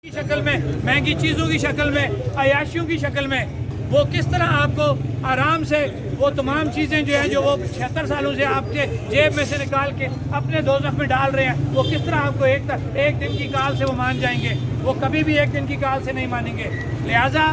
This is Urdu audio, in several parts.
کی شکل میں، مہنگی چیزوں کی شکل میں، عیاشیوں کی شکل میں وہ کس طرح آپ کو آرام سے وہ تمام چیزیں جو ہیں جو وہ 76 سالوں سے آپ کے جیب میں سے نکال کے اپنے دوزخ میں ڈال رہے ہیں، وہ کس طرح آپ کو ایک دن کی کال سے وہ مان جائیں گے؟ وہ کبھی بھی ایک دن کی کال سے نہیں مانیں گے۔ لہٰذا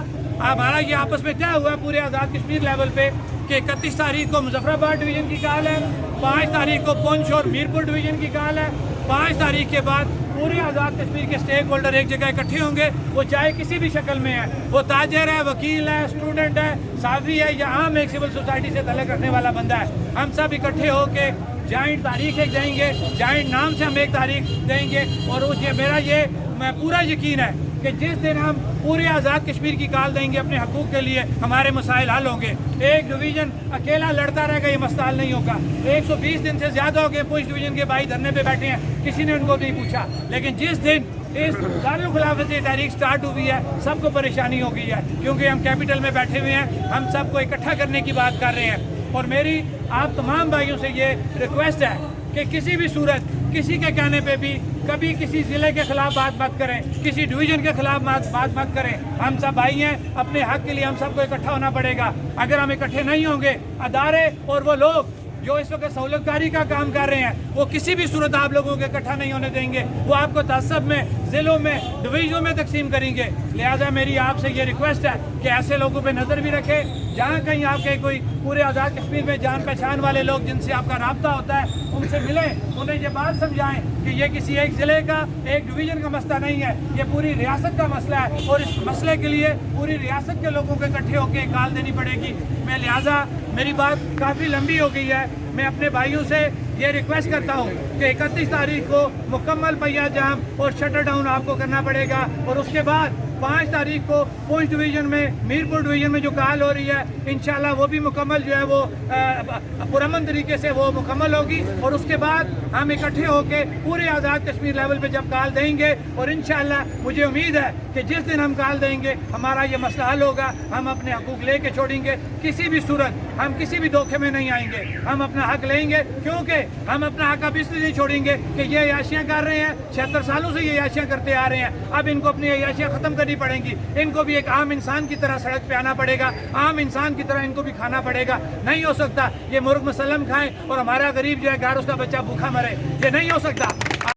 ہمارا یہ آپس میں طے ہوا ہے پورے آزاد کشمیر لیول پہ کہ 31 تاریخ کو مظفر آباد ڈویژن کی کال ہے، 5 تاریخ کو پونچھ اور میرپور ڈویژن کی کال ہے، 5 تاریخ کے بعد پورے آزاد کشمیر کے سٹیک ہولڈر ایک جگہ اکٹھے ہوں گے، وہ چاہے کسی بھی شکل میں ہے، وہ تاجر ہے، وکیل ہے، اسٹوڈنٹ ہے، صحافی ہے یا عام ایک سول سوسائٹی سے تعلق رکھنے والا بندہ ہے، ہم سب اکٹھے ہو کے جوائنٹ تاریخ ایک دیں گے، جوائنٹ نام سے ہم ایک تاریخ دیں گے، اور میرا یہ پورا یقین ہے کہ جس دن ہم پورے آزاد کشمیر کی کال دیں گے اپنے حقوق کے لیے، ہمارے مسائل حل ہوں گے۔ ایک ڈویژن اکیلا لڑتا رہے گا، یہ مسئلہ حل نہیں ہوگا۔ 120 دن سے زیادہ ہو گئے پوچھ ڈویژن کے بھائی دھرنے پہ بیٹھے ہیں، کسی نے ان کو نہیں پوچھا، لیکن جس دن اس دارالخلافت کی تحریک سٹارٹ ہوئی ہے سب کو پریشانی ہو گئی ہے، کیونکہ ہم کیپٹل میں بیٹھے ہوئے ہیں، ہم سب کو اکٹھا کرنے کی بات کر رہے ہیں۔ اور میری آپ تمام بھائیوں سے یہ ریکویسٹ ہے کہ کسی بھی صورت کسی کے کہنے پہ بھی کبھی کسی ضلع کے خلاف بات مت کریں، کسی ڈویژن کے خلاف بات مت کریں۔ ہم سب بھائی ہیں، اپنے حق کے لیے ہم سب کو اکٹھا ہونا پڑے گا۔ اگر ہم اکٹھے نہیں ہوں گے، ادارے اور وہ لوگ جو اس وقت سہولت کاری کا کام کر رہے ہیں وہ کسی بھی صورت آپ لوگوں کے اکٹھا نہیں ہونے دیں گے، وہ آپ کو تعصب میں، ضلعوں میں، ڈویژنوں میں تقسیم کریں گے۔ لہٰذا میری آپ سے یہ ریکویسٹ ہے کہ ایسے لوگوں پہ نظر بھی رکھیں، جہاں کہیں آپ کے کوئی پورے آزاد کشمیر میں جان پہچان والے لوگ جن سے آپ کا رابطہ ہوتا ہے ان سے ملیں، انہیں یہ بات سمجھائیں کہ یہ کسی ایک ضلع کا، ایک ڈویژن کا مسئلہ نہیں ہے، یہ پوری ریاست کا مسئلہ ہے، اور اس مسئلے کے لیے پوری ریاست کے لوگوں کو اکٹھے ہو کے کال دینی پڑے گی۔ میں لہٰذا میری بات کافی لمبی ہو گئی ہے، میں اپنے بھائیوں سے یہ ریکویسٹ کرتا ہوں کہ 31 تاریخ کو مکمل پہیہ جام اور شٹر ڈاؤن آپ کو کرنا پڑے گا، اور اس کے بعد 5 تاریخ کو پونچھ ڈویژن میں، میرپور ڈویژن میں جو کال ہو رہی ہے انشاءاللہ وہ بھی مکمل جو ہے وہ پرامن طریقے سے وہ مکمل ہوگی، اور اس کے بعد ہم اکٹھے ہو کے پورے آزاد کشمیر لیول پہ جب کال دیں گے، اور انشاءاللہ مجھے امید ہے کہ جس دن ہم کال دیں گے ہمارا یہ مسئلہ حل ہوگا، ہم اپنے حقوق لے کے چھوڑیں گے، کسی بھی صورت ہم کسی بھی دھوکے میں نہیں آئیں گے، ہم اپنا حق لیں گے، کیونکہ ہم اپنا حق اب اس لیے نہیں چھوڑیں گے کہ یہ عیاشیاں کر رہے ہیں، 76 سالوں سے یہ عیاشیاں کرتے آ رہے ہیں، اب ان کو اپنی عیاشیاں ختم کرنی پڑیں گی، ان کو بھی ایک عام انسان کی طرح سڑک پہ آنا پڑے گا، عام انسان کی طرح ان کو بھی کھانا پڑے گا۔ نہیں ہو سکتا یہ مرغ مسلم کھائیں اور ہمارا غریب جو ہے گھر اس کا بچہ بھوکا مرے، یہ نہیں ہو سکتا۔